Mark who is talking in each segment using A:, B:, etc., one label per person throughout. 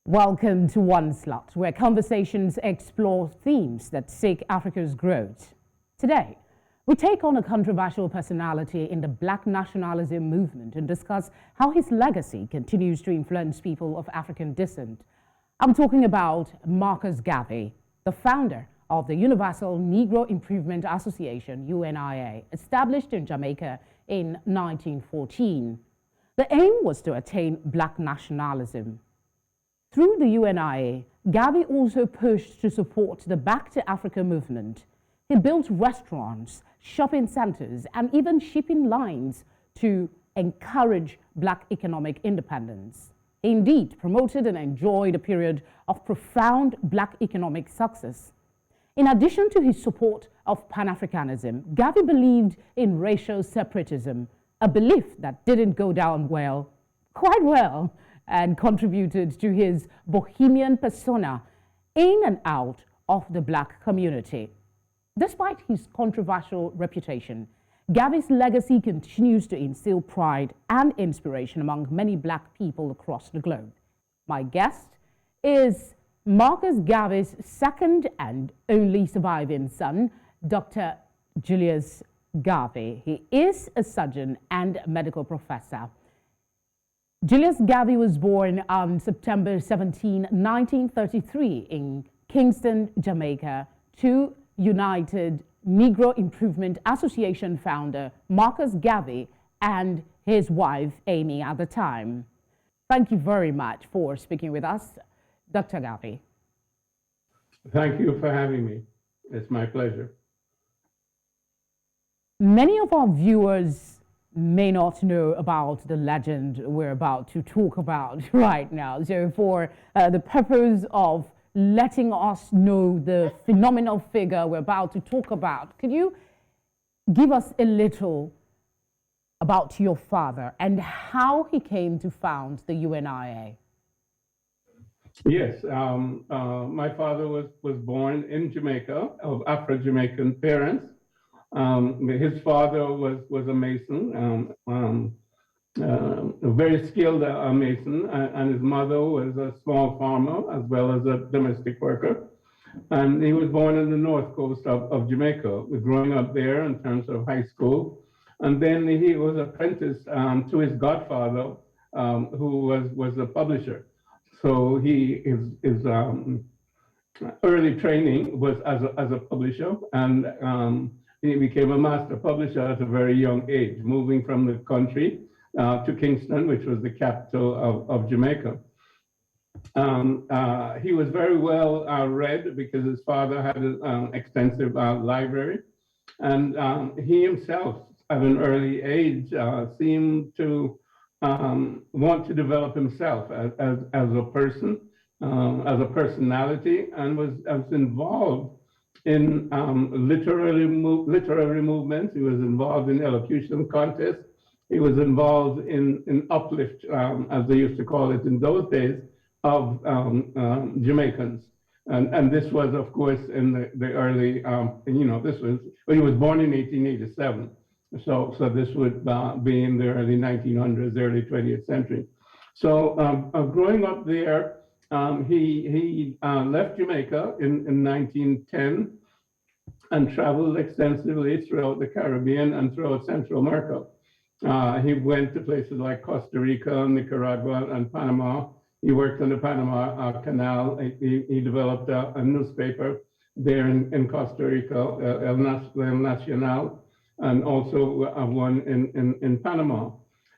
A: Welcome to One Slot, where conversations explore themes that seek Africa's growth. Today, we take on a controversial personality in the Black nationalism movement and discuss how his legacy continues to influence people of African descent. I'm talking about Marcus Garvey, the founder of the Universal Negro Improvement Association, UNIA, established in Jamaica in 1914. The aim was to attain Black nationalism. Through the UNIA, Garvey also pushed to support the Back to Africa movement. He built restaurants, shopping centers, and even shipping lines to encourage Black economic independence. He indeed promoted and enjoyed a period of profound Black economic success. In addition to his support of Pan-Africanism, Garvey believed in racial separatism, a belief that didn't go down quite well, and contributed to his bohemian persona in and out of the Black community. Despite his controversial reputation, Garvey's legacy continues to instill pride and inspiration among many Black people across the globe. My guest is Marcus Garvey's second and only surviving son, Dr. Julius Garvey. He is a surgeon and medical professor. Julius Garvey was born on September 17, 1933 in Kingston, Jamaica, to United Negro Improvement Association founder Marcus Garvey and his wife Amy at the time. Thank you very much for speaking with us, Dr. Garvey.
B: Thank you for having me. It's my pleasure.
A: Many of our viewers may not know about the legend we're about to talk about right now. So for the purpose of letting us know the phenomenal figure we're about to talk about, could you give us a little about your father and how he came to found the UNIA?
B: Yes, my father was born in Jamaica of Afro-Jamaican parents. His father was a mason, a very skilled mason, and his mother was a small farmer as well as a domestic worker. And he was born on the north coast of Jamaica, growing up there in terms of high school. And then he was apprenticed to his godfather, who was a publisher. So his early training was as a publisher, and he became a master publisher at a very young age, moving from the country to Kingston, which was the capital of Jamaica. He was very well read because his father had an extensive library. And he himself, at an early age, seemed to want to develop himself as a person, as a personality, and was involved in literary movements. He was involved in elocution contests. He was involved in uplift, as they used to call it in those days, of Jamaicans. And this was, of course, in the early, this was, well, he was born in 1887. So this would be in the early 1900s, early 20th century. So growing up there, he left Jamaica in 1910 and traveled extensively throughout the Caribbean and throughout Central America. He went to places like Costa Rica, Nicaragua, and Panama. He worked on the Panama Canal. He developed a newspaper there in Costa Rica, El Nacional, and also one in Panama.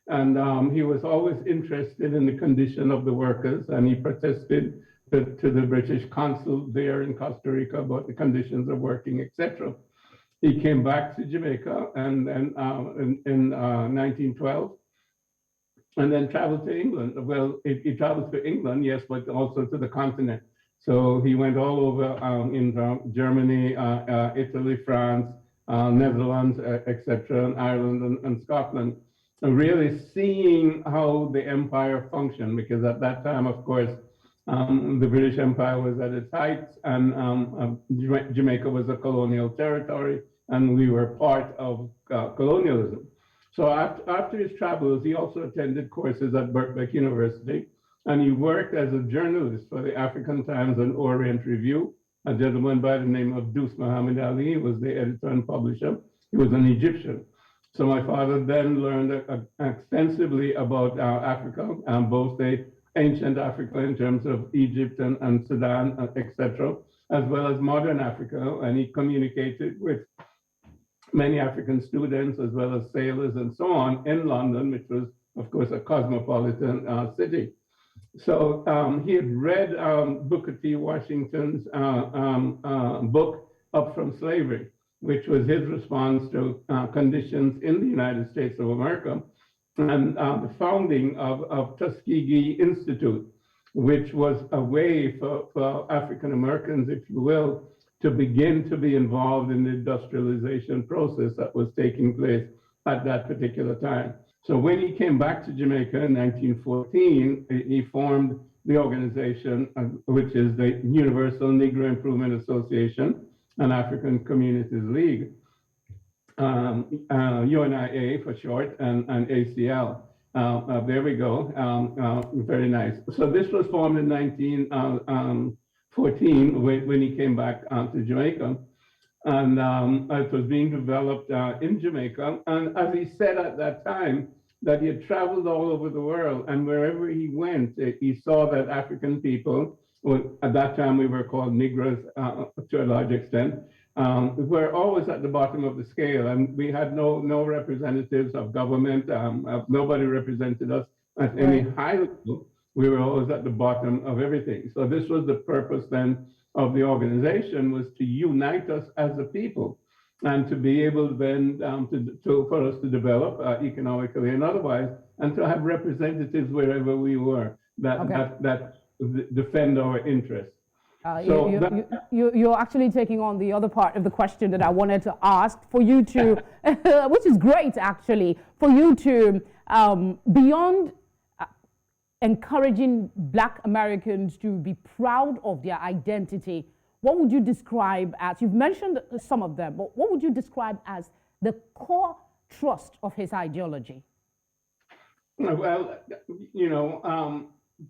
B: And he was always interested in the condition of the workers, and he protested to the British consul there in Costa Rica about the conditions of working, etc. He came back to Jamaica and in 1912, and then traveled to England. Well, he traveled to England, yes, but also to the continent. So he went all over in Germany, Italy, France, Netherlands, etc., and Ireland and Scotland. Really seeing how the empire functioned, because at that time, of course, the British Empire was at its height, and Jamaica was a colonial territory, and we were part of colonialism. So after his travels, he also attended courses at Birkbeck University, And he worked as a journalist for the African Times and Orient Review. A gentleman by the name of Deuce Muhammad Ali was the editor and publisher. He was an Egyptian. So my father then learned extensively about Africa, both the ancient Africa in terms of Egypt and Sudan, etc., as well as modern Africa. And he communicated with many African students as well as sailors and so on in London, which was, of course, a cosmopolitan city. So he had read Booker T. Washington's book, Up from Slavery, which was his response to conditions in the United States of America, and the founding of Tuskegee Institute, which was a way for African Americans, if you will, to begin to be involved in the industrialization process that was taking place at that particular time. So when he came back to Jamaica in 1914, he formed the organization, which is the Universal Negro Improvement Association, an African Communities League, UNIA for short, and ACL. There we go, very nice. So this was formed in 1914 when he came back to Jamaica. And it was being developed in Jamaica. And as he said at that time, that he had traveled all over the world, and wherever he went, he saw that African people, well, at that time we were called Negroes to a large extent, were always at the bottom of the scale, and we had no representatives of government. Nobody represented us at any high level. We were always at the bottom of everything. So this was the purpose then of the organization, was to unite us as a people, and to be able then for us to develop economically and otherwise, and to have representatives wherever we were that defend our interests.
A: You're actually taking on the other part of the question that I wanted to ask for you to, which is great actually, for you to, beyond encouraging Black Americans to be proud of their identity, what would you describe as, you've mentioned some of them, but what would you describe as the core thrust of his ideology?
B: Well, you know,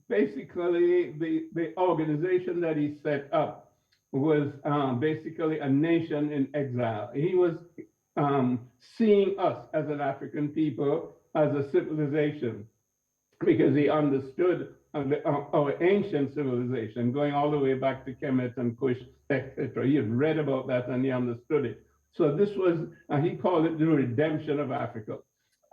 B: basically the organization that he set up was basically a nation in exile. He was seeing us as an African people as a civilization, because he understood our ancient civilization, going all the way back to Kemet and Kush, etc. He had read about that and he understood it. So this was, he called it the redemption of Africa.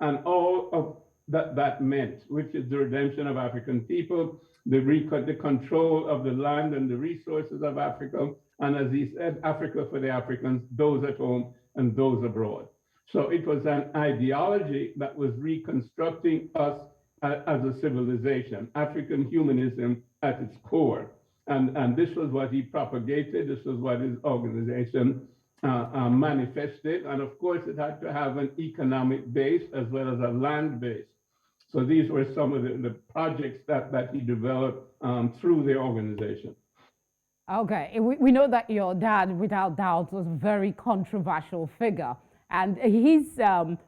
B: And all of that meant, which is the redemption of African people, the control of the land and the resources of Africa, and as he said, Africa for the Africans, those at home and those abroad. So it was an ideology that was reconstructing us as a civilization, African humanism at its core. And this was what he propagated, this was what his organization manifested. And of course, it had to have an economic base as well as a land base. So these were some of the projects that he developed through the organization.
A: Okay, we know that your dad, without doubt, was a very controversial figure. And his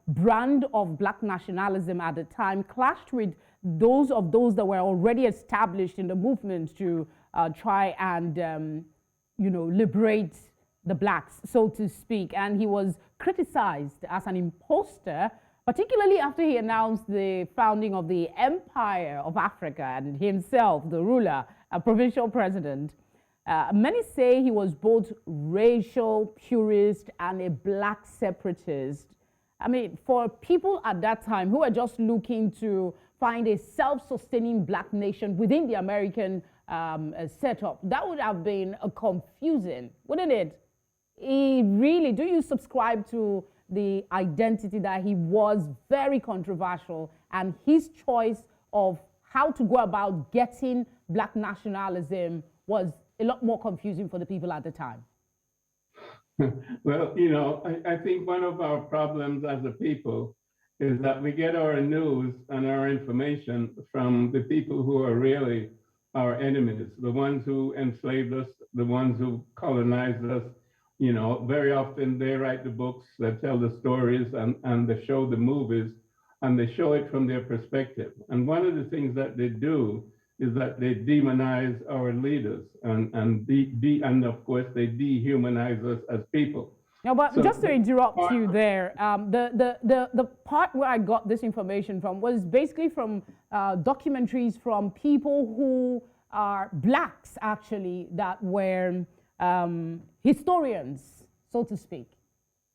A: brand of Black nationalism at the time clashed with those that were already established in the movement to try and, liberate the Blacks, so to speak. And he was criticized as an imposter, particularly after he announced the founding of the Empire of Africa and himself, the ruler, a provincial president. Many say he was both racial purist and a Black separatist. I mean, for people at that time who were just looking to find a self-sustaining Black nation within the American setup, that would have been confusing, wouldn't it? Do you subscribe to the identity that he was very controversial, and his choice of how to go about getting Black nationalism was a lot more confusing for the people at the time?
B: Well, I think one of our problems as a people is that we get our news and our information from the people who are really our enemies, the ones who enslaved us, the ones who colonized us. Very often they write the books, they tell the stories, and they show the movies, and they show it from their perspective. And one of the things that they do is that they demonize our leaders, and of course they dehumanize us as people.
A: Now, but
B: So
A: just to interrupt you there, the part where I got this information from was basically from documentaries from people who are blacks, actually, that were historians, so to speak.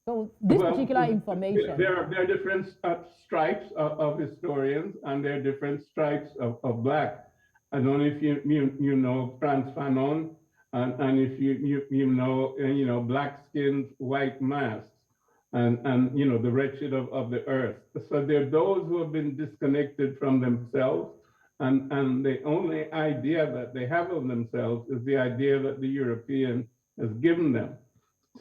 A: So this particular information.
B: There are different stripes of historians, and there are different stripes of black. I don't know if you know Frantz Fanon, and if you know black-skinned white masks, and you know the wretched of the earth. So there are those who have been disconnected from themselves, and the only idea that they have of themselves is the idea that the European has given them.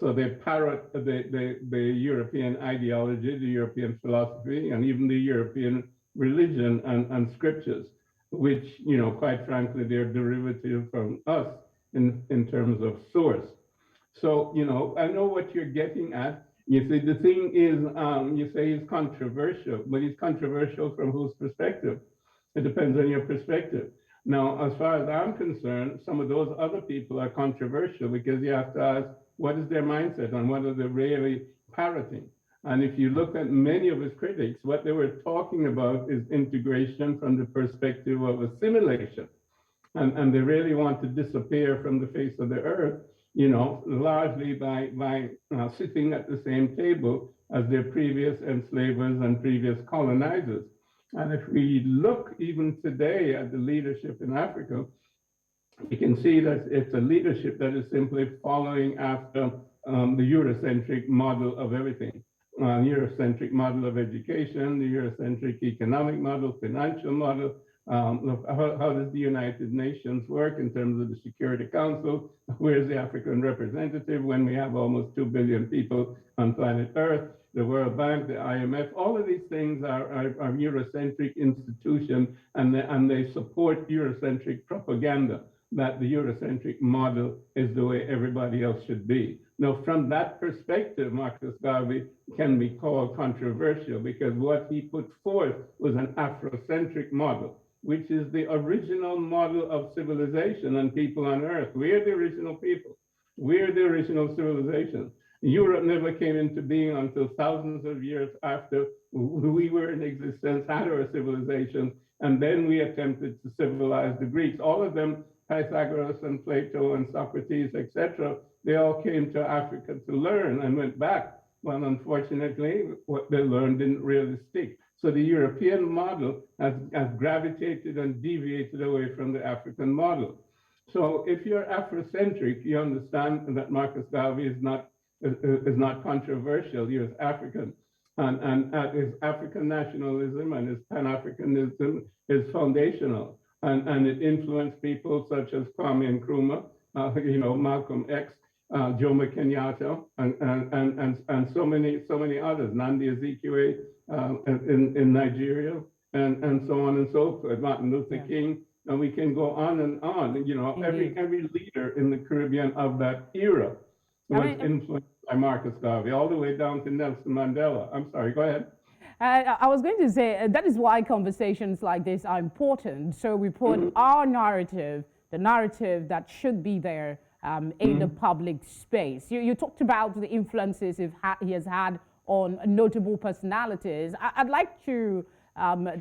B: So they parrot the European ideology, the European philosophy, and even the European religion and scriptures, which, you know, quite frankly, they're derivative from us in terms of source. So, you know, I know what you're getting at. You see, the thing is, you say he's controversial, but he's controversial from whose perspective? It depends on your perspective. Now, as far as I'm concerned, some of those other people are controversial because you have to ask, what is their mindset and what are they really parroting? And if you look at many of his critics, what they were talking about is integration from the perspective of assimilation. And they really want to disappear from the face of the earth, you know, largely by sitting at the same table as their previous enslavers and previous colonizers. And if we look even today at the leadership in Africa, you can see that it's a leadership that is simply following after the Eurocentric model of everything. Eurocentric model of education, the Eurocentric economic model, financial model. How does the United Nations work in terms of the Security Council? Where's the African representative when we have almost 2 billion people on planet Earth? The World Bank, the IMF, all of these things are Eurocentric institutions, and they support Eurocentric propaganda that the Eurocentric model is the way everybody else should be. Now, from that perspective, Marcus Garvey can be called controversial because what he put forth was an Afrocentric model, which is the original model of civilization and people on Earth. We're the original people. We're the original civilization. Europe never came into being until thousands of years after we were in existence, had our civilization, and then we attempted to civilize the Greeks. All of them, Pythagoras and Plato and Socrates, etc., they all came to Africa to learn and went back. Well, unfortunately, what they learned didn't really stick. So the European model has gravitated and deviated away from the African model. So if you're Afrocentric, you understand that Marcus Garvey is not controversial. He is African. And his African nationalism and his Pan-Africanism is foundational. And it influenced people such as Kwame Nkrumah, you know, Malcolm X, Jomo Kenyatta, and so many others, Nnamdi Azikiwe in Nigeria, and so on and so forth, Martin Luther King, and we can go on and on. You know, every leader in the Caribbean of that era was influenced by Marcus Garvey, all the way down to Nelson Mandela. I'm sorry, go ahead.
A: I was going to say that is why conversations like this are important. So we put our narrative, the narrative that should be there in the public space. You talked about the influences he has had on notable personalities. I'd like to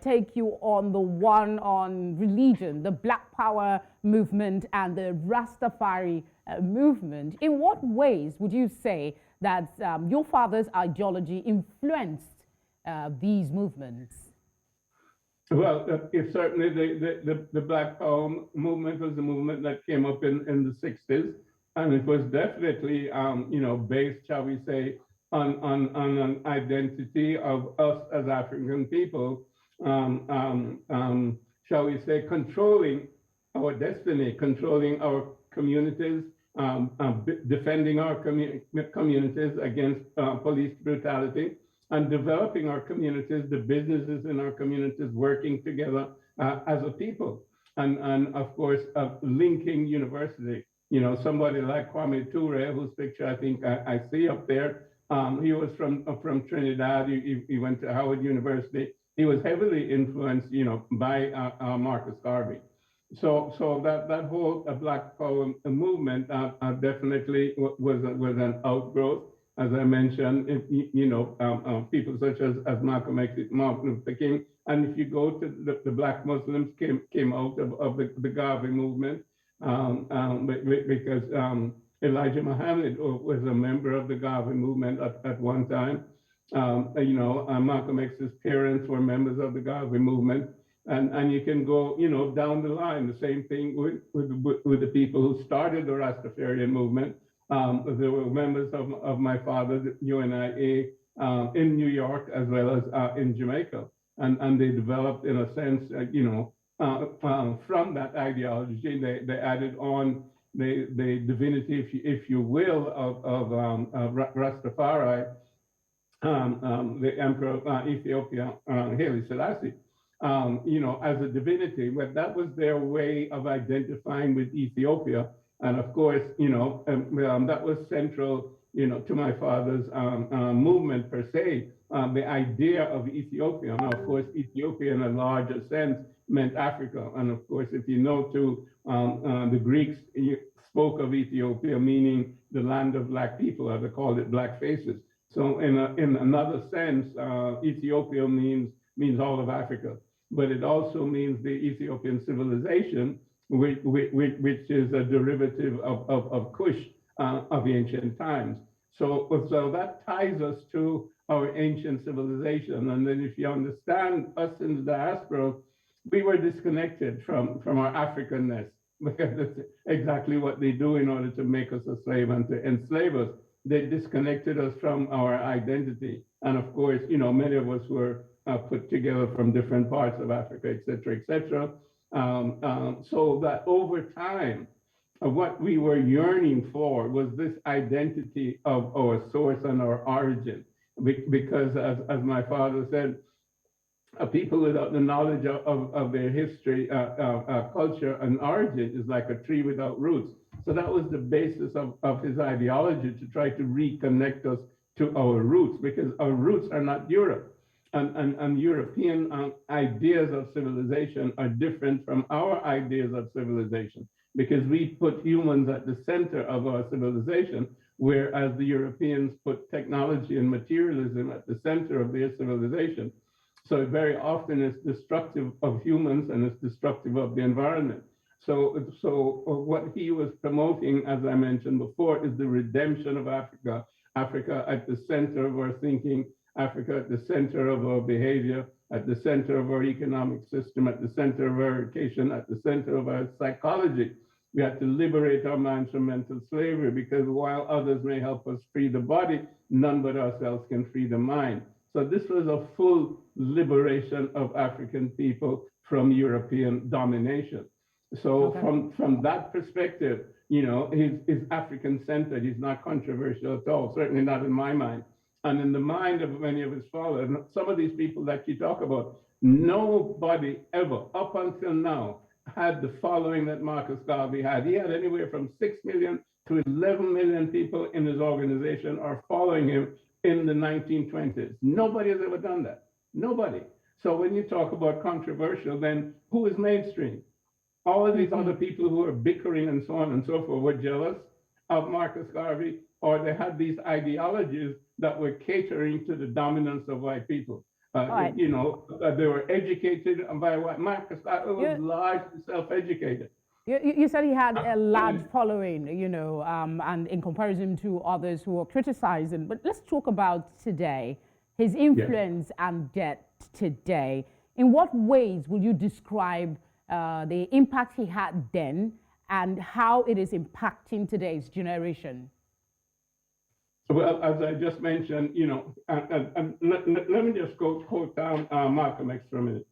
A: take you on the one on religion, the Black Power movement and the Rastafari movement. In what ways would you say that your father's ideology influenced these movements?
B: Well, certainly the Black Power movement was a movement that came up in the 60s, and it was definitely, you know, based, shall we say, on an identity of us as African people, shall we say, controlling our destiny, controlling our communities, defending our communities against police brutality, and developing our communities, the businesses in our communities, working together as a people. And of course, linking university. You know, somebody like Kwame Ture, whose picture I think I see up there, he was from Trinidad. He went to Howard University. He was heavily influenced, you know, by Marcus Garvey. So that whole Black Power movement definitely was an outgrowth. As I mentioned, people such as Malcolm X, Martin Luther King, and if you go to the Black Muslims came out of the Garvey movement, because Elijah Muhammad was a member of the Garvey movement at one time. Malcolm X's parents were members of the Garvey movement. And you can go, down the line. The same thing with the people who started the Rastafarian movement. There were members of my father's UNIA in New York as well as in Jamaica, and they developed, in a sense, from that ideology, they added on the divinity, if you will, of Rastafari, the Emperor of Ethiopia, Haile Selassie. As a divinity, but that was their way of identifying with Ethiopia. And of course, that was central, to my father's movement per se, the idea of Ethiopia. Now, of course, Ethiopia in a larger sense meant Africa. And of course, if you know too, the Greeks spoke of Ethiopia meaning the land of black people, or they called it black faces. So in another sense, Ethiopia means all of Africa. But it also means the Ethiopian civilization, which is a derivative of Kush of ancient times. So that ties us to our ancient civilization. And then if you understand us in the diaspora, we were disconnected from our Africanness, because that's exactly what they do in order to make us a slave and to enslave us. They disconnected us from our identity. And of course, many of us were put together from different parts of Africa, et cetera, et cetera. So that over time, what we were yearning for was this identity of our source and our origin. Because as my father said, people without the knowledge of their history, culture, and origin is like a tree without roots. So that was the basis of his ideology, to try to reconnect us to our roots, because our roots are not Europe. And European ideas of civilization are different from our ideas of civilization, because we put humans at the center of our civilization, whereas the Europeans put technology and materialism at the center of their civilization. So very often it's destructive of humans and it's destructive of the environment. So what he was promoting, as I mentioned before, is the redemption of Africa. Africa at the center of our thinking, Africa at the center of our behavior, at the center of our economic system, at the center of our education, at the center of our psychology. We have to liberate our minds from mental slavery, because while others may help us free the body, none but ourselves can free the mind. So this was a full liberation of African people from European domination. So from that perspective, he's African-centered. He's not controversial at all, certainly not in my mind. And in the mind of many of his followers, some of these people that you talk about, nobody ever, up until now, had the following that Marcus Garvey had. He had anywhere from 6 million to 11 million people in his organization or following him in the 1920s. Nobody has ever done that. Nobody. So when you talk about controversial, then who is mainstream? All of these other people who are bickering and so on and so forth were jealous of Marcus Garvey, or they had these ideologies that were catering to the dominance of white people. Right. They were educated by white. Marcus Garvey was largely self-educated.
A: You said he had a large following, and in comparison to others who were criticizing. But let's talk about today, his influence and death today. In what ways would you describe the impact he had then and how it is impacting today's generation?
B: Well, as I just mentioned, let me just quote down Malcolm X for a minute.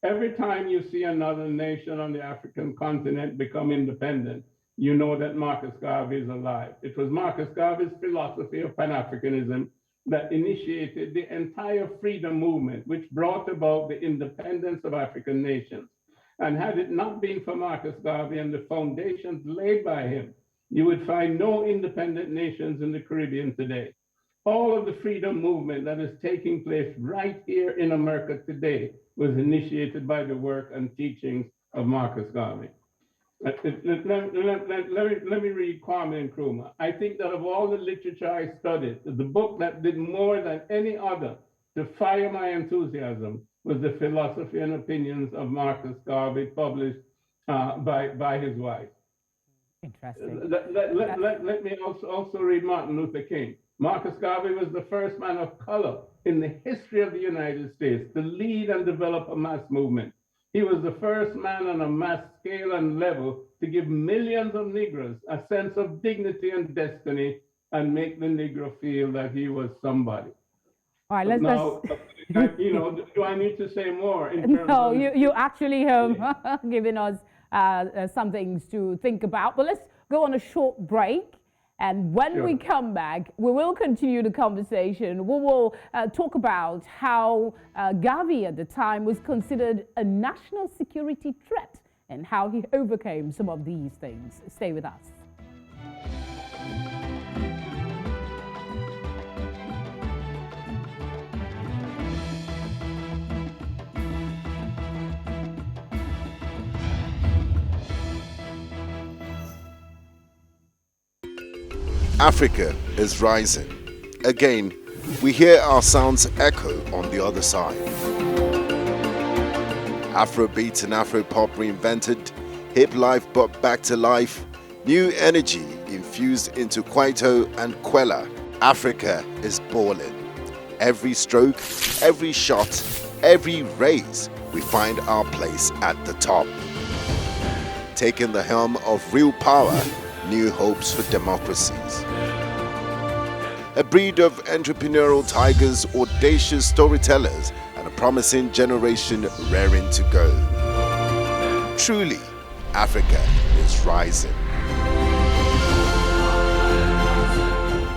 B: Every time you see another nation on the African continent become independent, you know that Marcus Garvey is alive. It was Marcus Garvey's philosophy of Pan-Africanism that initiated the entire freedom movement, which brought about the independence of African nations. And had it not been for Marcus Garvey and the foundations laid by him, you would find no independent nations in the Caribbean today. All of the freedom movement that is taking place right here in America today was initiated by the work and teachings of Marcus Garvey. Let me read Kwame Nkrumah. I think that of all the literature I studied, the book that did more than any other to fire my enthusiasm was The Philosophy and Opinions of Marcus Garvey, published by his wife.
A: Interesting.
B: Let me also read Martin Luther King. Marcus Garvey was the first man of color in the history of the United States to lead and develop a mass movement. He was the first man on a mass scale and level to give millions of Negroes a sense of dignity and destiny and make the Negro feel that he was somebody.
A: All right, let's
B: Now, you know, do I need to say more in terms
A: no,
B: of...
A: you actually have given us some things to think about. But let's go on a short break. And when we come back, we will continue the conversation. We will talk about how Garvey at the time was considered a national security threat and how he overcame some of these things. Stay with us.
C: Africa is rising. Again, we hear our sounds echo on the other side. Afrobeat and Afropop reinvented, hip life brought back to life, new energy infused into Kwaito and Kwela. Africa is balling. Every stroke, every shot, every raise, we find our place at the top. Taking the helm of real power, new hopes for democracies. A breed of entrepreneurial tigers, audacious storytellers, and a promising generation raring to go. Truly, Africa is rising.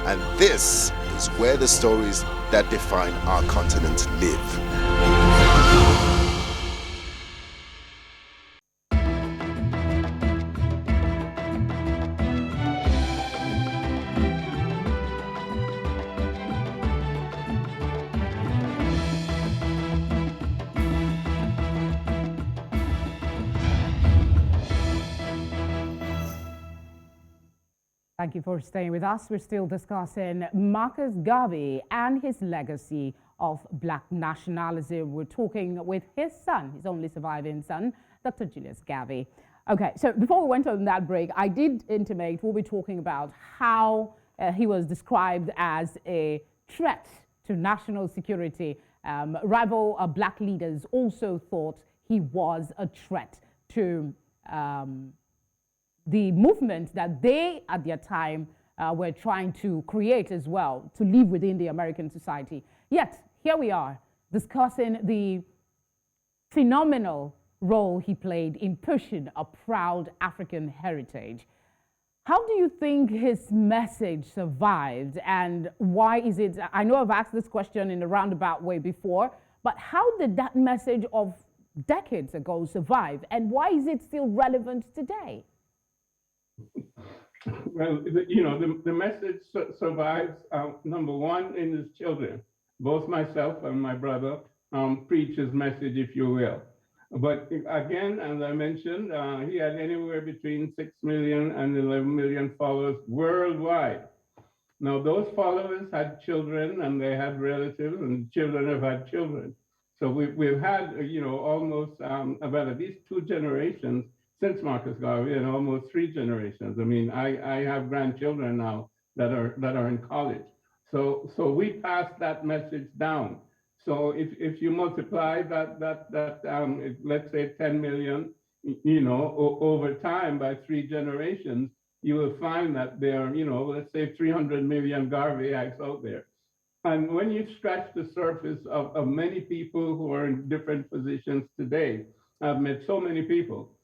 C: And this is where the stories that define our continent live.
A: Thank you for staying with us. We're still discussing Marcus Garvey and his legacy of Black nationalism. We're talking with his son, his only surviving son, Dr. Julius Garvey. Okay, so before we went on that break, I did intimate we'll be talking about how he was described as a threat to national security. Rival Black leaders also thought he was a threat to the movement that they, at their time, were trying to create as well, to live within the American society. Yet, here we are, discussing the phenomenal role he played in pushing a proud African heritage. How do you think his message survived, and why is it, I know I've asked this question in a roundabout way before, but how did that message of decades ago survive, and why is it still relevant today?
B: Well, you know, the message survives, number one, in his children. Both myself and my brother preach his message, if you will. But again, as I mentioned, he had anywhere between 6 million and 11 million followers worldwide. Now, those followers had children, and they had relatives, and children have had children. So we've had, you know, almost about at least 2 generations since Marcus Garvey, and almost 3 generations. I mean, I have grandchildren now that are in college. So we pass that message down. So if you multiply that let's say 10 million, you know, over time by 3 generations, you will find that there are, you know, let's say 300 million Garveyites out there. And when you scratch the surface of many people who are in different positions today, I've met so many people.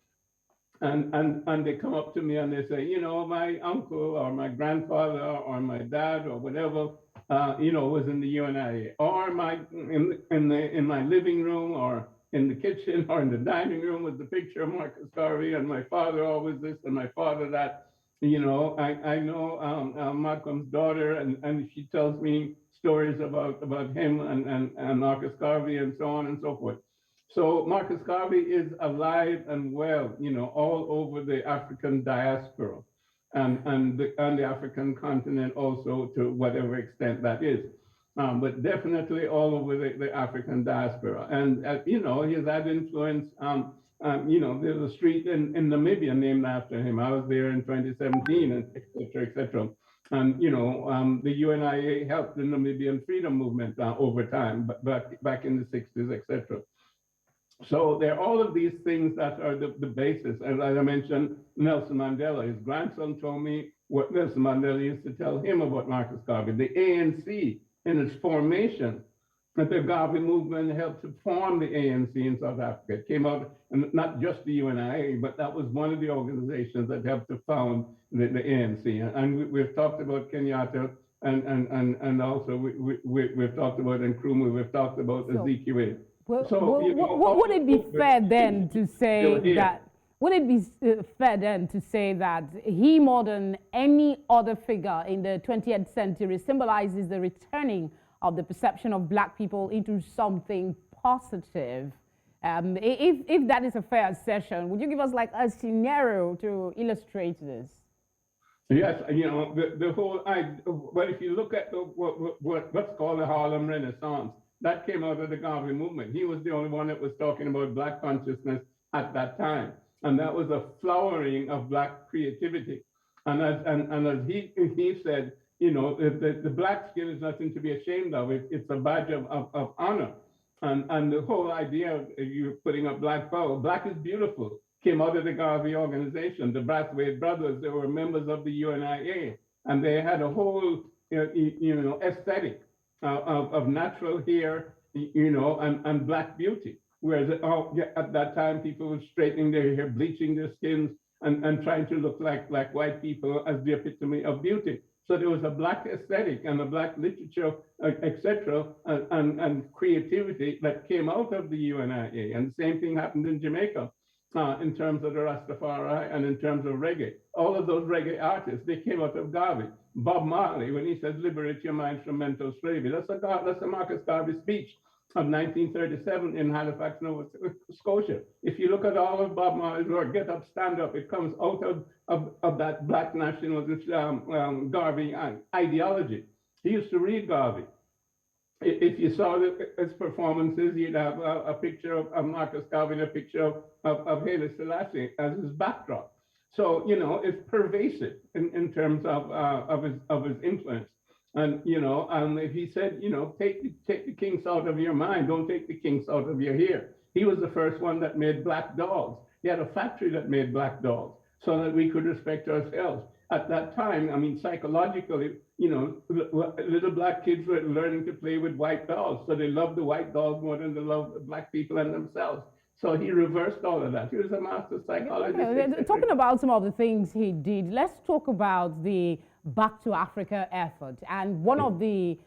B: And they come up to me and they say, you know, my uncle or my grandfather or my dad or whatever, you know, was in the UNIA, or in my living room or in the kitchen or in the dining room was the picture of Marcus Garvey, and my father always this and my father that. You know, I know Malcolm's daughter, and she tells me stories about him and Marcus Garvey and so on and so forth. So Marcus Garvey is alive and well, all over the African diaspora and the African continent also, to whatever extent that is. But definitely all over the African diaspora. And, he's had influence. There's a street in Namibia named after him. I was there in 2017, and et cetera, et cetera. And, the UNIA helped the Namibian freedom movement over time, but back in the 60s, et cetera. So there are all of these things that are the basis. And as I mentioned, Nelson Mandela, his grandson told me what Nelson Mandela used to tell him about Marcus Garvey. The ANC in its formation, that the Garvey movement helped to form the ANC in South Africa. It came out, and not just the UNIA, but that was one of the organizations that helped to found the ANC. And we've talked about Kenyatta, and also we've talked about Nkrumah, we've talked about Ezewuike.
A: Would it be fair then to say that? Would it be fair then to say that he, more than any other figure in the 20th century, symbolizes the returning of the perception of Black people into something positive? If that is a fair assertion, would you give us like a scenario to illustrate this?
B: Yes, the whole idea. Well, if you look at what's called the Harlem Renaissance, that came out of the Garvey movement. He was the only one that was talking about Black consciousness at that time. And that was a flowering of Black creativity. And as he said, the Black skin is nothing to be ashamed of. It's a badge of honor. And the whole idea of you putting up Black power, Black is beautiful, came out of the Garvey organization. The Brathwaite brothers, they were members of the UNIA, and they had a whole, aesthetic of natural hair, and Black beauty. Whereas at that time, people were straightening their hair, bleaching their skins, and trying to look like white people as the epitome of beauty. So there was a Black aesthetic and a Black literature, etc., and creativity that came out of the UNIA. And the same thing happened in Jamaica in terms of the Rastafari and in terms of reggae. All of those reggae artists, they came out of Garvey. Bob Marley, when he says, "Liberate your mind from mental slavery," that's a Marcus Garvey speech of 1937 in Halifax, Nova Scotia. If you look at all of Bob Marley's work, Get Up, Stand Up, it comes out of that Black nationalist Garvey ideology. He used to read Garvey. If you saw his performances, you'd have a picture of Marcus Garvey and a picture of Haile Selassie as his backdrop. So, it's pervasive in terms of his influence. And, if he said, take the kinks out of your mind, don't take the kinks out of your hair. He was the first one that made Black dolls. He had a factory that made Black dolls so that we could respect ourselves. At that time, psychologically, little Black kids were learning to play with white dolls. So they loved the white dolls more than they loved the Black people and themselves. So he reversed all of that. He was a master psychologist.
A: Talking about some of the things he did, let's talk about the Back to Africa effort. And one of the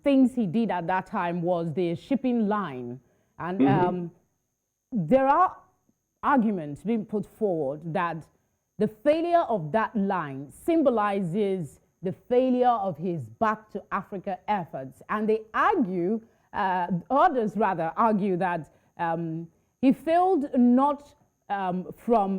A: things he did at that time was the shipping line. And there are arguments being put forward that the failure of that line symbolizes the failure of his Back to Africa efforts. And they argue, others rather argue that he failed not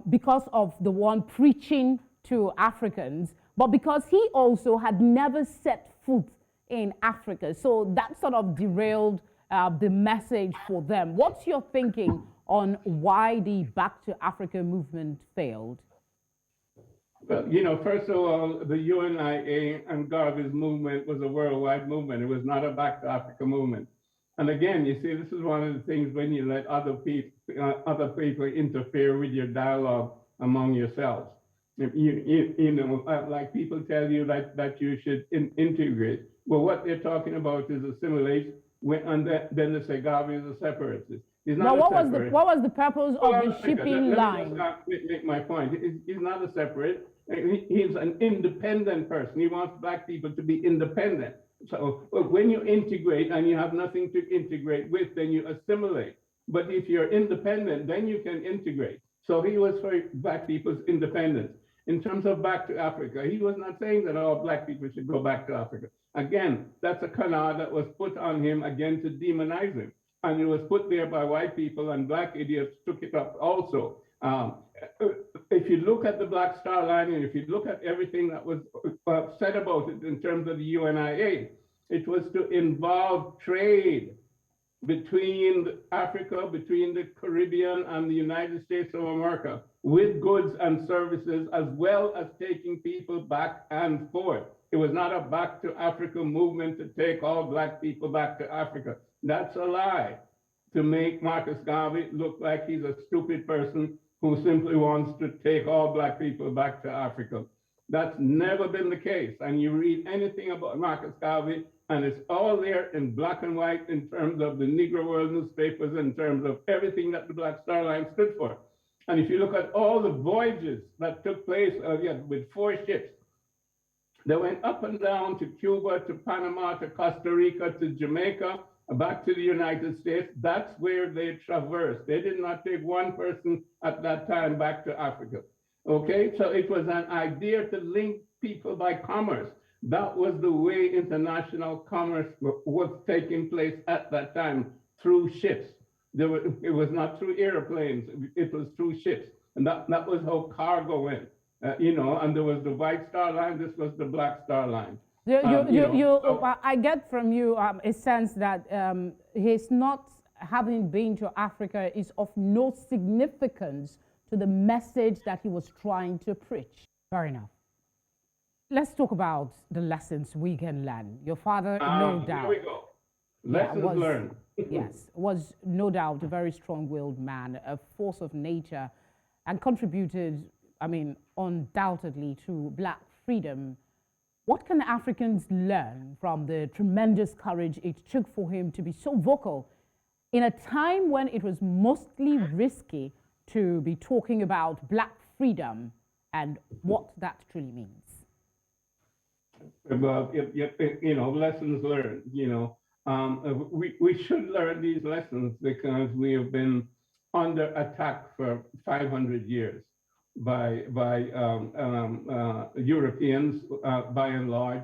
A: because of the one preaching to Africans, but because he also had never set foot in Africa. So that sort of derailed the message for them. What's your thinking on why the Back to Africa movement failed?
B: Well, first of all, the UNIA and Garvey's movement was a worldwide movement. It was not a Back to Africa movement. And again, you see, this is one of the things when you let other people interfere with your dialogue among yourselves. Like people tell you that you should integrate. Well, what they're talking about is assimilation, and then they say Garvey is a separatist. He's not
A: what was the purpose of the shipping line?
B: Let me make my point. He's not a separate. He's an independent person. He wants Black people to be independent. So when you integrate and you have nothing to integrate with, then you assimilate. But if you're independent, then you can integrate. So he was for Black people's independence. In terms of Back to Africa, he was not saying that all Black people should go back to Africa. Again, that's a canard that was put on him again to demonize him. and it was put there by white people, and black idiots took it up also. If you look at the Black Star Line, and if you look at everything that was said about it in terms of the UNIA, it was to involve trade between Africa, between the Caribbean and the United States of America, with goods and services, as well as taking people back and forth. It was not a back to Africa movement to take all black people back to Africa. That's a lie, to make Marcus Garvey look like he's a stupid person who simply wants to take all black people back to Africa. That's never been the case. And you read anything about Marcus Garvey, and it's all there in black and white in terms of the Negro World newspapers, in terms of everything that the Black Star Line stood for. And if you look at all the voyages that took place with 4 ships, they went up and down to Cuba, to Panama, to Costa Rica, to Jamaica, back to the United States. That's where they traversed. They did not take one person at that time back to Africa. Okay, so it was an idea to link people by commerce. That was the way international commerce was taking place at that time, through ships. It was not through airplanes, it was through ships. And that was how cargo went. And there was the White Star Line, this was the Black Star Line.
A: I get from you a sense that his not having been to Africa is of no significance to the message that he was trying to preach. Fair enough. Let's talk about the lessons we can learn. Your father, no doubt.
B: Here we go. Lessons learned.
A: Yes, was no doubt a very strong-willed man, a force of nature, and contributed, undoubtedly, to black freedom. What can Africans learn from the tremendous courage it took for him to be so vocal in a time when it was mostly risky to be talking about black freedom and what that truly means?
B: Well, lessons learned, we should learn these lessons because we have been under attack for 500 years by Europeans, by and large,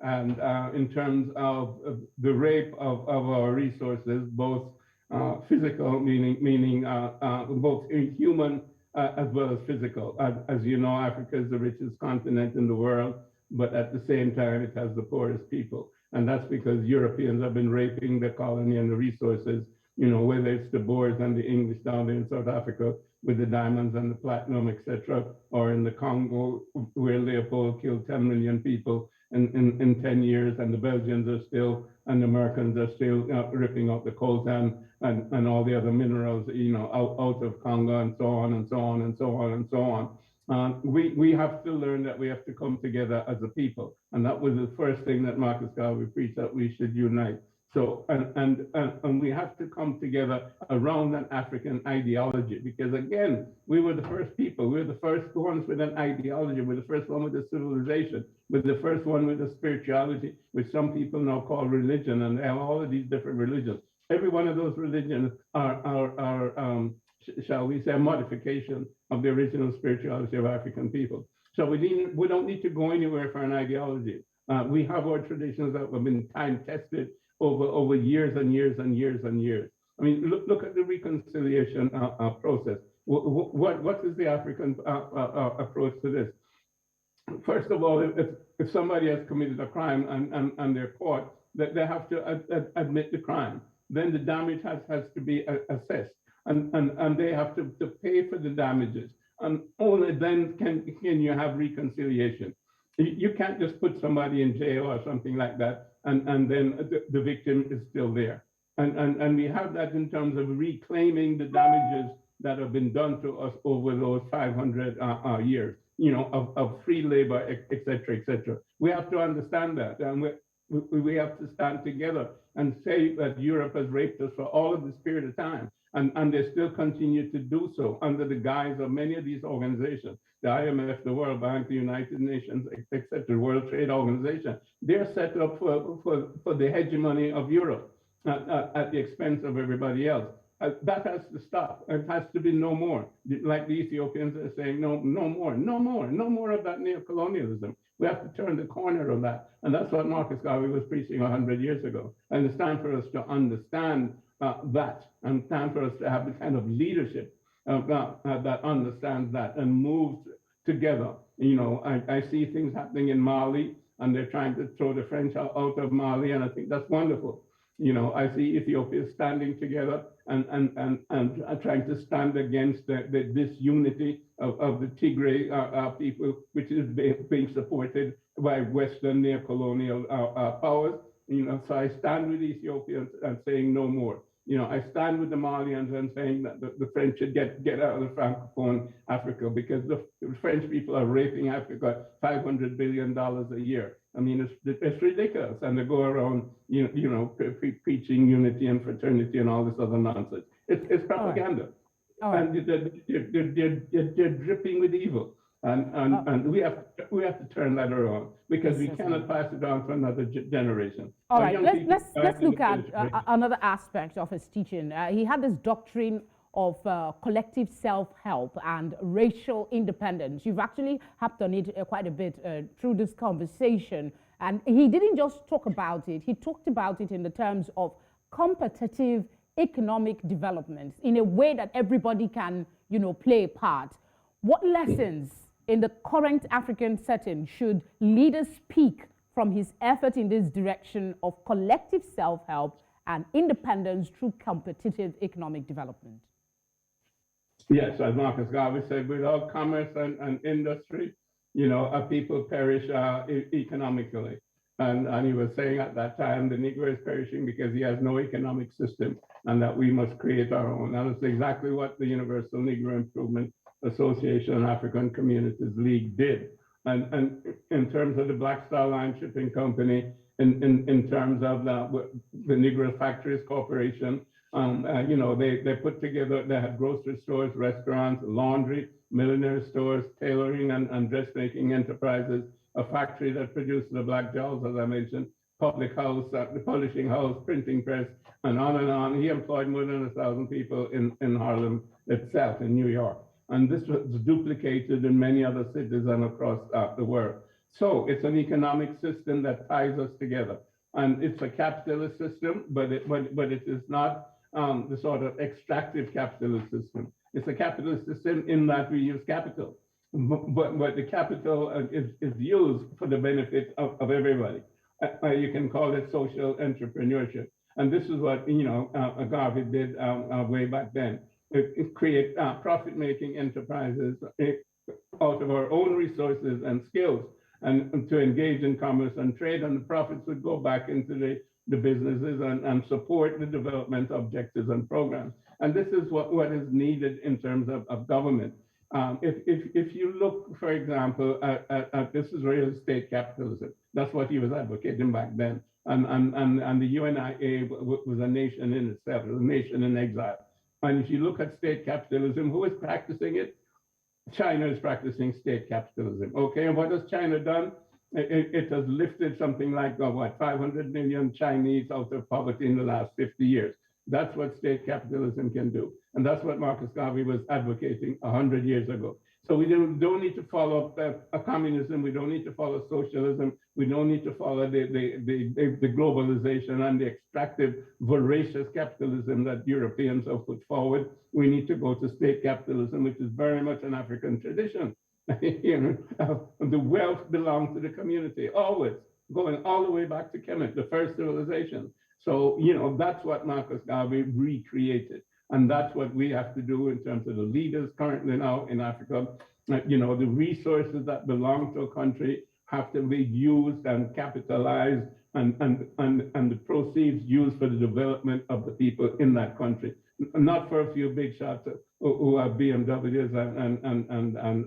B: and in terms of the rape of our resources, both physical, meaning both human as well as physical. As you know, Africa is the richest continent in the world, but at the same time, it has the poorest people. And that's because Europeans have been raping the colony and the resources, whether it's the Boers and the English down there in South Africa with the diamonds and the platinum, etc., or in the Congo, where Leopold killed 10 million people in 10 years, and the Belgians are still, and the Americans are still ripping out the coltan and all the other minerals, out of Congo, and so on and so on and so on and so on. We have to learn that we have to come together as a people. And that was the first thing that Marcus Garvey preached, that we should unite. So, and we have to come together around an African ideology, because again, we were the first people. We were the first ones with an ideology. We're the first one with a civilization. We're the first one with a spirituality, which some people now call religion, and they have all of these different religions. Every one of those religions are shall we say, a modification of the original spirituality of African people. So we don't need to go anywhere for an ideology. We have our traditions that have been time tested over years and years and years and years. I mean, look at the reconciliation process. What is the African approach to this? First of all, if somebody has committed a crime and they're caught, they have to admit the crime. Then the damage has to be assessed, and they have to pay for the damages. And only then can you have reconciliation. You can't just put somebody in jail or something like that, and then the victim is still there. And we have that in terms of reclaiming the damages that have been done to us over those 500 years, of free labor, et cetera, et cetera. We have to understand that, and we have to stand together and say that Europe has raped us for all of this period of time. And they still continue to do so under the guise of many of these organizations, the IMF, the World Bank, the United Nations, etc., the World Trade Organization. They're set up for the hegemony of Europe at the expense of everybody else. That has to stop. It has to be no more. Like the Ethiopians are saying, no more of that neocolonialism. We have to turn the corner of that. And that's what Marcus Garvey was preaching 100 years ago. And it's time for us to understand that, and time for us to have the kind of leadership that understands that and moves together. I see things happening in Mali, and they're trying to throw the French out of Mali, and I think that's wonderful. I see Ethiopia standing together and trying to stand against the disunity of the Tigray people, which is being supported by Western neocolonial powers. So I stand with Ethiopians and saying no more. I stand with the Malians and saying that the French should get out of the Francophone Africa, because the French people are raping Africa $500 billion a year. I mean, it's ridiculous. And they go around, preaching unity and fraternity and all this other nonsense. It's propaganda. All right. And they're dripping with evil. And we have to turn that around, because we cannot pass it on to another generation.
A: All right, let's look at another aspect of his teaching. He had this doctrine of collective self-help and racial independence. You've actually harped on it quite a bit through this conversation. And he didn't just talk about it, he talked about it in the terms of competitive economic development in a way that everybody can, play a part. What lessons in the current African setting should leaders speak from his effort in this direction of collective self-help and independence through competitive economic development?
B: Yes, as Marcus Garvey said, without commerce and industry, a people perish economically. And he was saying at that time, the Negro is perishing because he has no economic system, and that we must create our own. And that's exactly what the Universal Negro Improvement Association and African Communities League did. And in terms of the Black Star Line Shipping Company, in terms of the Negro Factories Corporation, they put together, they had grocery stores, restaurants, laundry, millinery stores, tailoring and dressmaking enterprises, a factory that produced the black jowls, as I mentioned, public house, the publishing house, printing press, and on and on. He employed more than 1,000 people in Harlem itself, in New York. And this was duplicated in many other cities and across the world. So it's an economic system that ties us together. And it's a capitalist system, but it is not the sort of extractive capitalist system. It's a capitalist system in that we use capital. But the capital is used for the benefit of everybody. You can call it social entrepreneurship. And this is what, Garvey did way back then. Create profit-making enterprises out of our own resources and skills, and to engage in commerce and trade, and the profits would go back into the businesses and support the development objectives and programs. And this is what is needed in terms of government. If you look, for example, at this is real estate capitalism. That's what he was advocating back then. And the UNIA was a nation in itself, a nation in exile. And if you look at state capitalism, who is practicing it? China is practicing state capitalism. Okay, and what has China done? It has lifted something like, 500 million Chinese out of poverty in the last 50 years. That's what state capitalism can do. And that's what Marcus Garvey was advocating 100 years ago. So we don't need to follow a communism. We don't need to follow socialism. We don't need to follow the globalization and the extractive, voracious capitalism that Europeans have put forward. We need to go to state capitalism, which is very much an African tradition. The wealth belongs to the community, always, going all the way back to Kemet, the first civilization. So, that's what Marcus Garvey recreated. And that's what we have to do in terms of the leaders currently now in Africa. The resources that belong to a country have to be used and capitalized, and the proceeds used for the development of the people in that country. Not for a few big shots who have BMWs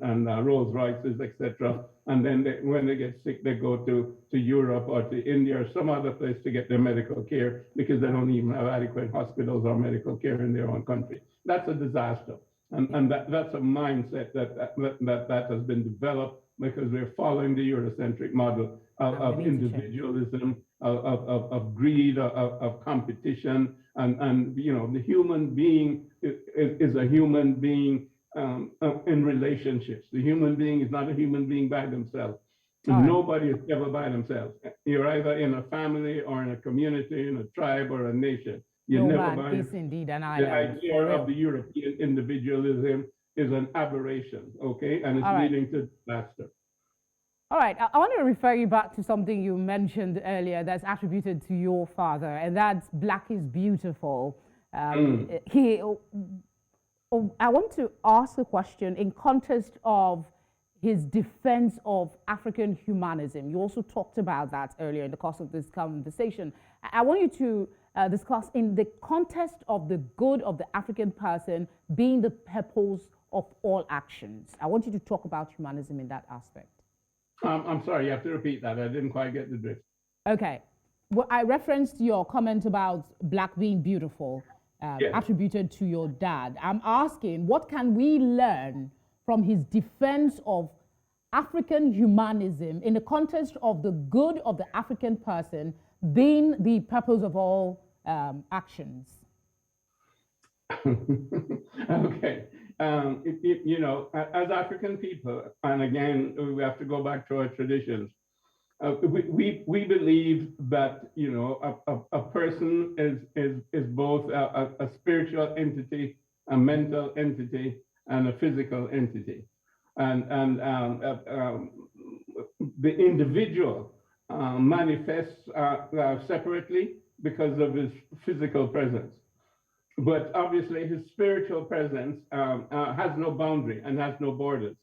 B: and Rolls Royces, etc. And then when they get sick, they go to Europe or to India or some other place to get their medical care, because they don't even have adequate hospitals or medical care in their own country. That's a disaster. And that's a mindset that has been developed because we're following the Eurocentric model of individualism, of greed, of competition, and the human being is a human being in relationships. The human being is not a human being by themselves. Nobody is ever by themselves. You're either in a family or in a community, in a tribe or a nation. You
A: No
B: never
A: man
B: mind.
A: is indeed an
B: The
A: island,
B: idea
A: for
B: of
A: real.
B: the European individualism is an aberration, okay? And it's
A: All right.
B: leading to disaster.
A: All right, I want to refer you back to something you mentioned earlier that's attributed to your father, and that's Black is Beautiful. I want to ask a question in context of his defense of African humanism. You also talked about that earlier in the course of this conversation. I want you to discuss in the context of the good of the African person being the purpose of all actions. I want you to talk about humanism in that aspect.
B: I'm sorry, you have to repeat that. I didn't quite get the drift.
A: Okay. Well, I referenced your comment about Black being beautiful,
B: Yes.
A: attributed to your dad. I'm asking, what can we learn from his defense of African humanism in the context of the good of the African person being the purpose of all actions?
B: Okay. You know, as African people, and again, we have to go back to our traditions. We believe that, you know, a person is both a spiritual entity, a mental entity, and a physical entity. And the individual manifests separately because of his physical presence. But obviously, his spiritual presence has no boundary and has no borders.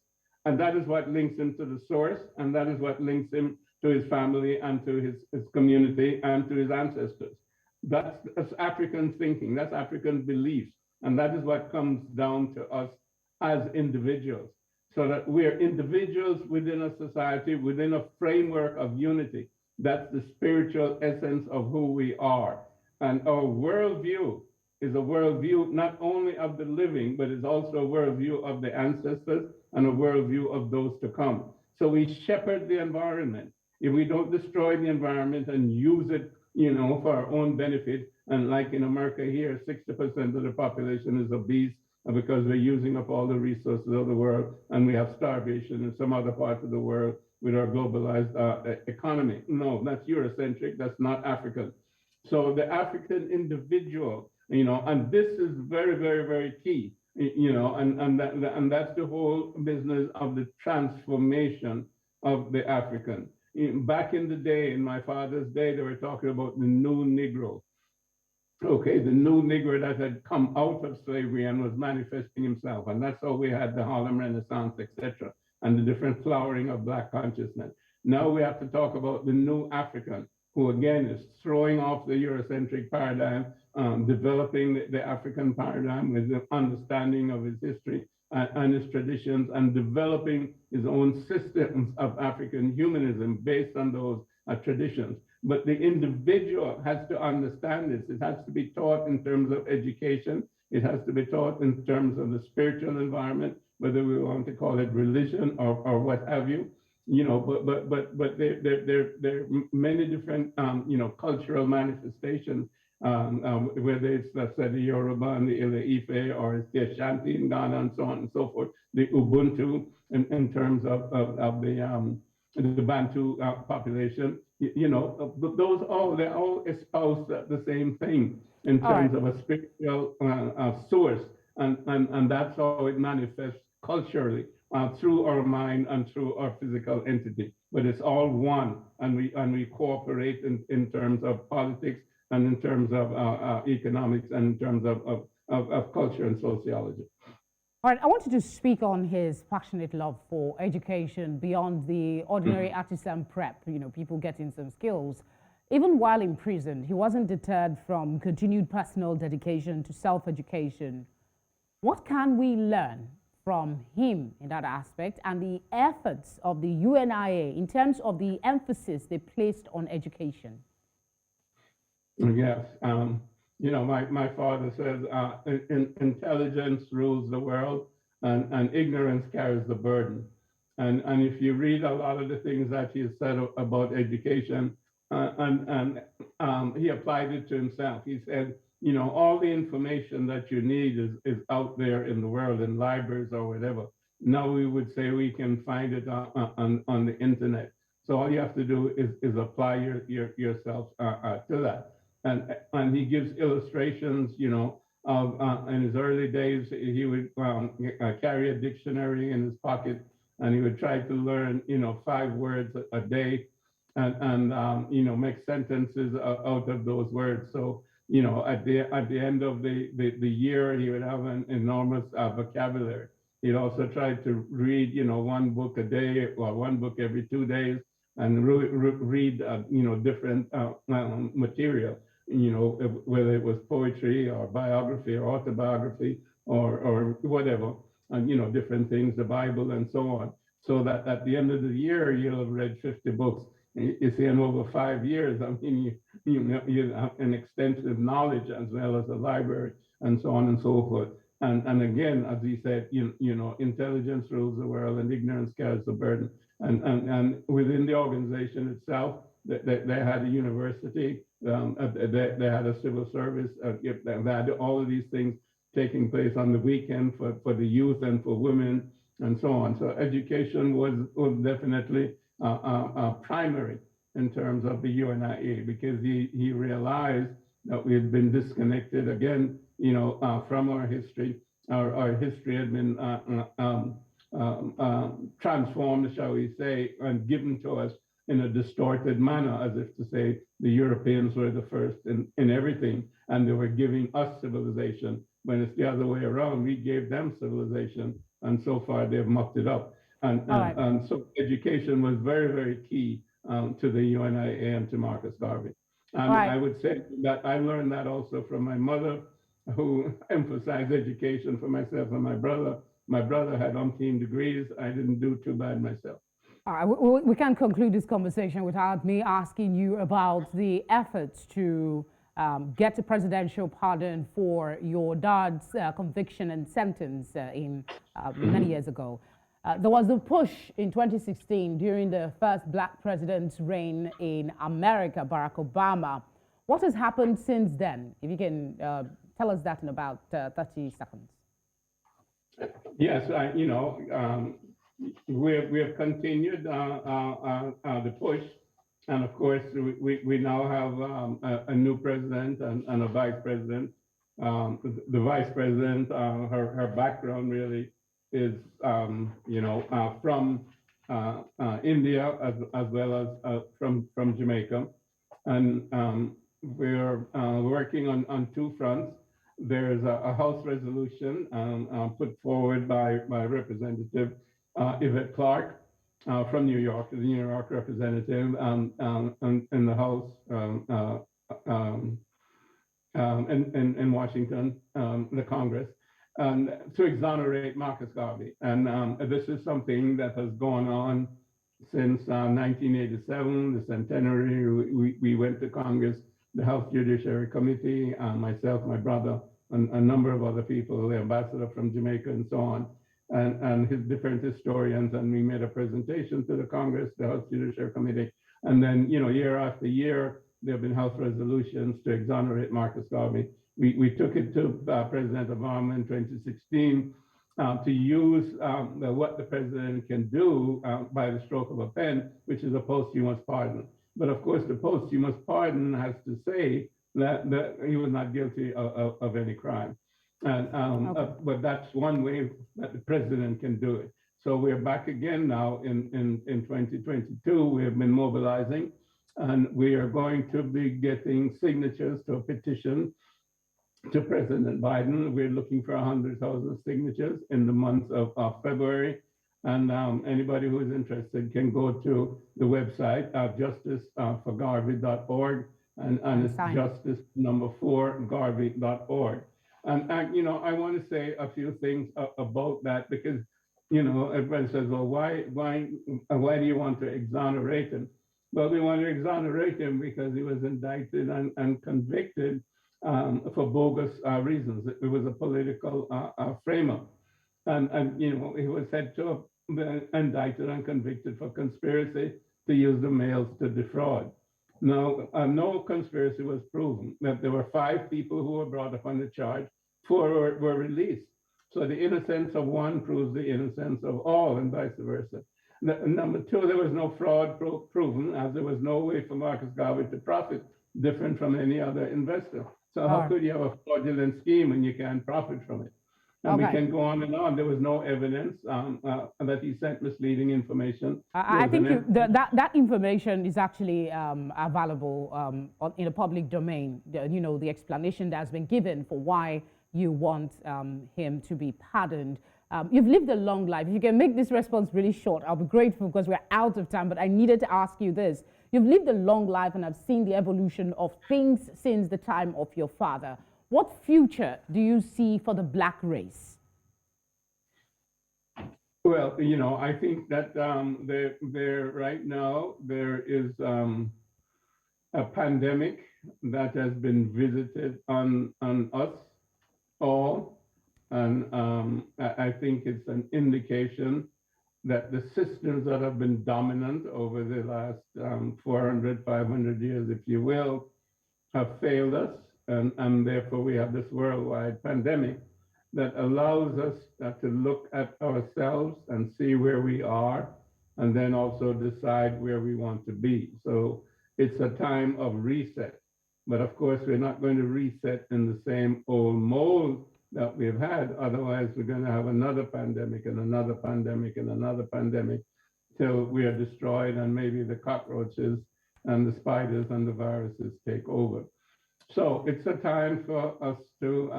B: And that is what links him to the source, and that is what links him to his family and to his community and to his ancestors. That's African thinking, that's African beliefs. And that is what comes down to us as individuals. So that we're individuals within a society, within a framework of unity. That's the spiritual essence of who we are. And our worldview is a worldview not only of the living, but it's also a worldview of the ancestors and a worldview of those to come. So we shepherd the environment. If we don't destroy the environment and use it, you know, for our own benefit, and like in America here, 60% of the population is obese because we're using up all the resources of the world, and we have starvation in some other parts of the world with our globalized economy. No, that's Eurocentric, that's not African. So the African individual, you know, and this is very, very, very key, you know, and that's the whole business of the transformation of the African. Back in the day, in my father's day, they were talking about the new Negro. Okay, the new Negro that had come out of slavery and was manifesting himself. And that's how we had the Harlem Renaissance, etc., and the different flowering of Black consciousness. Now we have to talk about the new African, who again is throwing off the Eurocentric paradigm, developing the African paradigm with the understanding of his history and his traditions, and developing his own systems of African humanism based on those traditions. But the individual has to understand this. It has to be taught in terms of education. It has to be taught in terms of the spiritual environment, whether we want to call it religion or what have you. You know, but there are many different you know, cultural manifestations, whether it's, let's say, the Yoruba and the Ile Ife, or it's the Ashanti in Ghana and so on and so forth, the Ubuntu in terms of the Bantu population. You know, those they all espouse the same thing in terms of a spiritual source, and that's how it manifests culturally. Through our mind and through our physical entity, but it's all one, and we cooperate in terms of politics and in terms of economics and in terms of culture and sociology.
A: All right, I wanted to speak on his passionate love for education beyond the ordinary artisan prep, you know, people getting some skills. Even while in prison, he wasn't deterred from continued personal dedication to self-education. What can we learn from him in that aspect, and the efforts of the UNIA in terms of the emphasis they placed on education?
B: Yes, you know, my father says intelligence rules the world, and ignorance carries the burden. And if you read a lot of the things that he said about education, he applied it to himself. He said, you know, all the information that you need is out there in the world, in libraries or whatever. Now we would say we can find it on the internet. So all you have to do is apply yourself to that. and he gives illustrations, of in his early days, he would carry a dictionary in his pocket, and he would try to learn, 5 words a day, and make sentences out of those words. So, at the end of the year, he would have an enormous vocabulary. He'd also try to read, 1 book a day or 1 book every 2 days, and read, different material, whether it was poetry or biography or autobiography or whatever, and, different things, the Bible and so on. So that at the end of the year, you'll have read 50 books. You see, in over 5 years, I mean, you have an extensive knowledge as well as a library and so on and so forth. And again, as he said, intelligence rules the world and ignorance carries the burden. And within the organization itself, they had a university, they had a civil service, they had all of these things taking place on the weekend for the youth and for women and so on. So education was definitely primary in terms of the UNIA, because he realized that we had been disconnected again, from our history. Our history had been transformed, shall we say, and given to us in a distorted manner, as if to say the Europeans were the first in everything, and they were giving us civilization, when it's the other way around. We gave them civilization, and so far they've mucked it up. And so education was very, very key to the UNIA and to Marcus Garvey. And I would say that I learned that also from my mother, who emphasized education for myself and my brother. My brother had umpteen degrees. I didn't do too bad myself.
A: All right, we can conclude this conversation without me asking you about the efforts to get a presidential pardon for your dad's conviction and sentence many years ago. There was a push in 2016 during the first Black president's reign in America, Barack Obama. What has happened since then? If you can tell us that in about 30 seconds.
B: Yes, we have continued the push, and of course we now have a new president and a vice president. The vice president, her background really is from India as well as from Jamaica, and we're working on 2 fronts. There's a House resolution put forward by Representative Yvette Clarke from New York, the New York representative in the House in Washington, the Congress, and to exonerate Marcus Garvey. And this is something that has gone on since 1987, the centenary. We went to Congress, the House Judiciary Committee, myself, my brother, and a number of other people, the ambassador from Jamaica and so on, and his different historians, and we made a presentation to the Congress, the House Judiciary Committee. And then, year after year, there have been House resolutions to exonerate Marcus Garvey. We took it to President Obama in 2016 to use what the president can do by the stroke of a pen, which is a posthumous pardon. But of course, the posthumous pardon has to say that he was not guilty of any crime. And, but that's one way that the president can do it. So we're back again now in 2022. We have been mobilizing, and we are going to be getting signatures to a petition to President Biden. We're looking for 100,000 signatures in the month of February. And anybody who is interested can go to the website, justiceforgarvey.org, and it's justice4garvey.org. And I want to say a few things about that, because everybody says, well, why do you want to exonerate him? Well, we want to exonerate him because he was indicted and convicted for bogus reasons. It was a political frame-up. And he was said to have been indicted and convicted for conspiracy to use the mails to defraud. Now, no conspiracy was proven. That there were 5 people who were brought up on the charge, 4 were released. So the innocence of one proves the innocence of all, and vice versa. Number 2, there was no fraud proven, as there was no way for Marcus Garvey to profit different from any other investor. So how could you have a fraudulent scheme when you can't profit from it? And we can go on and on. There was no evidence that he sent misleading information.
A: I think that information is actually available in the public domain. You know, the explanation that has been given for why you want him to be pardoned. You've lived a long life. If you can make this response really short, I'll be grateful because we're out of time, but I needed to ask you this. You've lived a long life and have seen the evolution of things since the time of your father. What future do you see for the black race?
B: Well, you know, I think that right now there is a pandemic that has been visited on us all. And I think it's an indication that the systems that have been dominant over the last 400, 500 years, if you will, have failed us. And therefore we have this worldwide pandemic that allows us to look at ourselves and see where we are, and then also decide where we want to be. So it's a time of reset. But of course, we're not going to reset in the same old mold that we've had. Otherwise, we're going to have another pandemic and another pandemic and another pandemic till we are destroyed and maybe the cockroaches and the spiders and the viruses take over. So it's a time for us to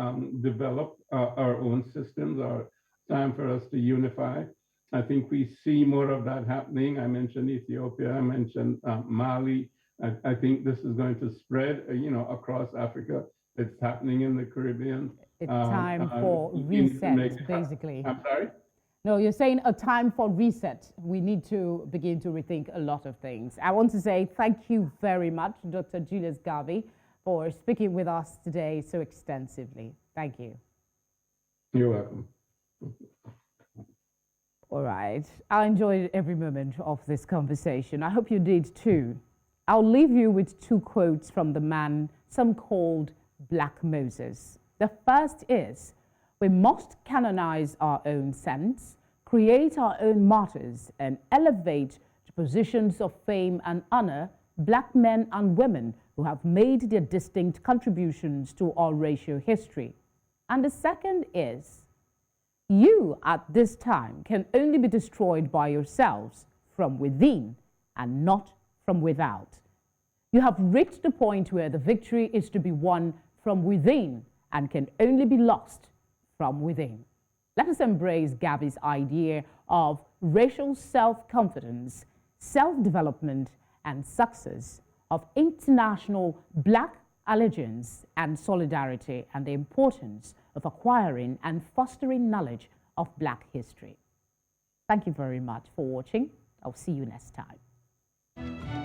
B: develop our own systems, or time for us to unify. I think we see more of that happening. I mentioned Ethiopia, I mentioned Mali. I think this is going to spread, you know, across Africa. It's happening in the Caribbean.
A: It's time for reset, basically.
B: I'm sorry?
A: No, you're saying a time for reset. We need to begin to rethink a lot of things. I want to say thank you very much, Dr. Julius Garvey, for speaking with us today so extensively. Thank you.
B: You're welcome.
A: All right. I enjoyed every moment of this conversation. I hope you did too. I'll leave you with two quotes from the man some called Black Moses. The first is, we must canonize our own saints, create our own martyrs, and elevate to positions of fame and honor Black men and women who have made their distinct contributions to our racial history. And the second is, you at this time can only be destroyed by yourselves from within and not from without. You have reached the point where the victory is to be won from within and can only be lost from within. Let us embrace Garvey's idea of racial self-confidence, self-development, and success, of international Black allegiance and solidarity, and the importance of acquiring and fostering knowledge of Black history. Thank you very much for watching. I'll see you next time.